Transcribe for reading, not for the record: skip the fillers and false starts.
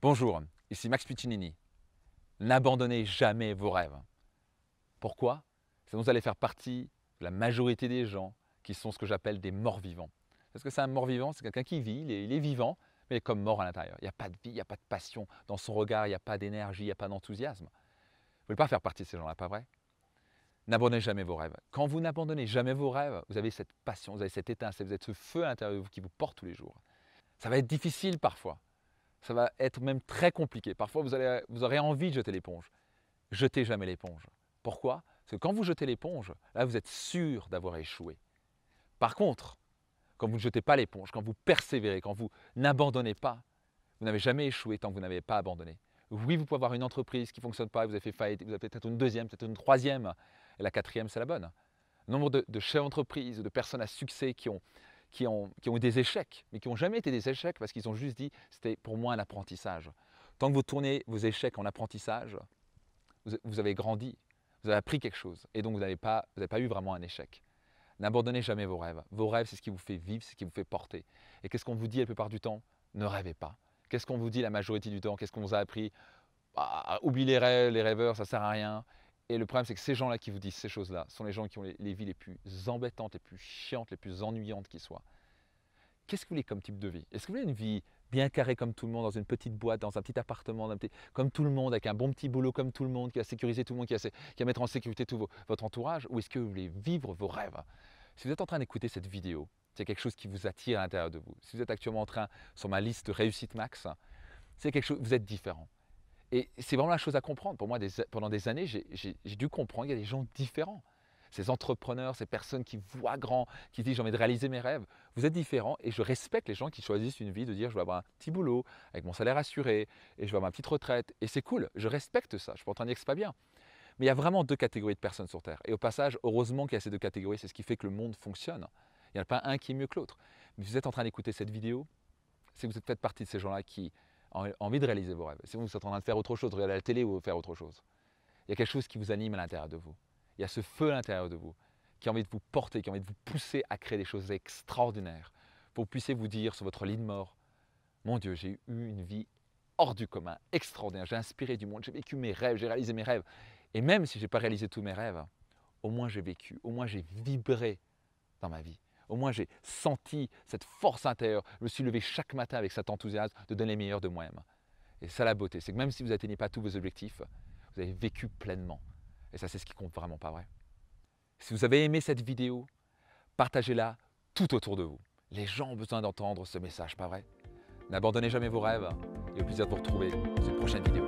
Bonjour, ici Max Piccinini. N'abandonnez jamais vos rêves. Pourquoi? Sinon vous allez faire partie de la majorité des gens qui sont ce que j'appelle des morts-vivants. Parce que c'est un mort-vivant, c'est quelqu'un qui vit, il est vivant, mais il est comme mort à l'intérieur. Il n'y a pas de vie, il n'y a pas de passion dans son regard, il n'y a pas d'énergie, il n'y a pas d'enthousiasme. Vous ne voulez pas faire partie de ces gens-là, pas vrai? N'abandonnez jamais vos rêves. Quand vous n'abandonnez jamais vos rêves, vous avez cette passion, vous avez cette étincelle, vous avez ce feu à l'intérieur de vous qui vous porte tous les jours. Ça va être difficile parfois. Ça va être même très compliqué. Parfois, vous aurez envie de jeter l'éponge. Jetez jamais l'éponge. Pourquoi? Parce que quand vous jetez l'éponge, là, vous êtes sûr d'avoir échoué. Par contre, quand vous ne jetez pas l'éponge, quand vous persévérez, quand vous n'abandonnez pas, vous n'avez jamais échoué tant que vous n'avez pas abandonné. Oui, vous pouvez avoir une entreprise qui ne fonctionne pas, vous avez fait faillite, vous avez peut-être une deuxième, peut-être une troisième, et la quatrième, c'est la bonne. Nombre de chefs d'entreprise, de personnes à succès qui ont eu des échecs, mais qui n'ont jamais été des échecs parce qu'ils ont juste dit c'était pour moi un apprentissage. Tant que vous tournez vos échecs en apprentissage, vous avez grandi, vous avez appris quelque chose et donc vous n'avez pas eu vraiment un échec. N'abandonnez jamais vos rêves. Vos rêves, c'est ce qui vous fait vivre, c'est ce qui vous fait porter. Et qu'est-ce qu'on vous dit la plupart du temps? Ne rêvez pas. Qu'est-ce qu'on vous dit la majorité du temps? Qu'est-ce qu'on vous a appris? Oublie les rêves, les rêveurs, ça ne sert à rien. Et le problème, c'est que ces gens-là qui vous disent ces choses-là sont les gens qui ont les vies les plus embêtantes, les plus chiantes, les plus ennuyantes qui soient. Qu'est-ce que vous voulez comme type de vie? Est-ce que vous voulez une vie bien carrée comme tout le monde, dans une petite boîte, dans un petit appartement, comme tout le monde, avec un bon petit boulot comme tout le monde, qui va sécuriser tout le monde, qui va mettre en sécurité tout votre entourage? Ou est-ce que vous voulez vivre vos rêves? Si vous êtes en train d'écouter cette vidéo, c'est quelque chose qui vous attire à l'intérieur de vous. Si vous êtes actuellement en train, sur ma liste de réussite max, c'est quelque chose, vous êtes différent. Et c'est vraiment la chose à comprendre. Pour moi, pendant des années, j'ai dû comprendre qu'il y a des gens différents. Ces entrepreneurs, ces personnes qui voient grand, qui disent j'ai envie de réaliser mes rêves, vous êtes différents et je respecte les gens qui choisissent une vie de dire je vais avoir un petit boulot avec mon salaire assuré et je vais avoir ma petite retraite et c'est cool, je respecte ça, je ne suis pas en train de dire que ce n'est pas bien. Mais il y a vraiment deux catégories de personnes sur Terre et au passage, heureusement qu'il y a ces deux catégories, c'est ce qui fait que le monde fonctionne. Il n'y en a pas un qui est mieux que l'autre. Mais si vous êtes en train d'écouter cette vidéo, c'est que vous faites partie de ces gens-là qui ont envie de réaliser vos rêves. Si vous êtes en train de faire autre chose, de regarder la télé ou faire autre chose, il y a quelque chose qui vous anime à l'intérieur de vous. Il y a ce feu à l'intérieur de vous qui a envie de vous porter, qui a envie de vous pousser à créer des choses extraordinaires pour que vous puissiez vous dire sur votre lit de mort, mon Dieu, j'ai eu une vie hors du commun, extraordinaire, j'ai inspiré du monde, j'ai vécu mes rêves, j'ai réalisé mes rêves. Et même si je n'ai pas réalisé tous mes rêves, au moins j'ai vécu, au moins j'ai vibré dans ma vie. Au moins j'ai senti cette force intérieure. Je me suis levé chaque matin avec cet enthousiasme de donner le meilleur de moi-même. Et ça la beauté, c'est que même si vous n'atteignez pas tous vos objectifs, vous avez vécu pleinement. Et ça, c'est ce qui compte vraiment, pas vrai? Si vous avez aimé cette vidéo, partagez-la tout autour de vous. Les gens ont besoin d'entendre ce message, pas vrai? N'abandonnez jamais vos rêves et au plaisir de vous retrouver dans une prochaine vidéo.